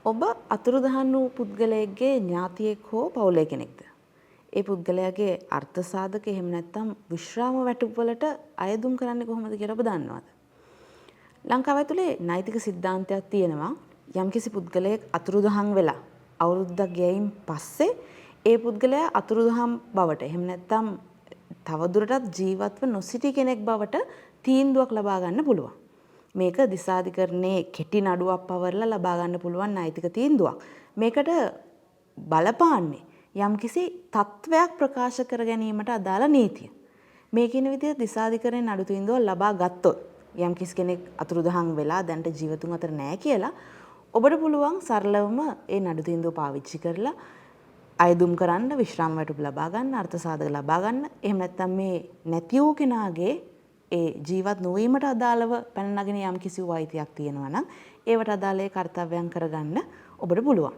ඔබ අතුරුදහන් වූ පුද්ගලයෙක්ගේ ඥාතියෙක් හෝ පවුලේ කෙනෙක්ද? ඒ පුද්ගලයාගේ අර්ථ සාධක එහෙම නැත්නම් විශ්‍රාම වැටුප්වලට අයදුම් කරන්නේ කොහොමද කියලා ඔබ දන්නවද? ලංකාව ඇතුලේ නෛතික සිද්ධාන්තයක් තියෙනවා. යම්කිසි පුද්ගලයෙක් අතුරුදහන් වෙලා අවුරුද්දක් ගියයින් පස්සේ ඒ පුද්ගලයා අතුරුදහන් බවට එහෙම නැත්නම් තවදුරටත් ජීවත්ව නොසිටි කෙනෙක් බවට තීන්දුවක් ලබා ගන්න පුළුවන්. මේක දිසාධිකරණයේ කෙටි නඩුවක් පවරලා ලබා ගන්න පුළුවන් නෛතික තීන්දුවක්. මේකට බලපාන්නේ යම්කිසි තත්වයක් ප්‍රකාශ කර ගැනීමට අදාළ නීතිය. මේ කියන විදිහට දිසාධිකරණයේ නඩු තීන්දුවක් ලබා ගත්තොත් යම්කිසි කෙනෙක් අතුරුදහන් වෙලා දැනට ජීවතුන් අතර නැහැ කියලා ඔබට පුළුවන් සරලවම ඒ නඩු තීන්දුව පාවිච්චි කරලා අයදුම් කරන්න, විශ්‍රාම වැටුප් ලබා ගන්න, අර්ථ සාධක ලබා ගන්න. එහෙම නැත්නම් මේ නැති වූ කෙනාගේ ඒ ජීවත් නොවීමට අදාළව පැන නගින යම් කිසි අයිතියක් තියෙනවා නම් ඒවට අදාළ ඒ කාර්යයන් කරගන්න ඔබට පුළුවන්.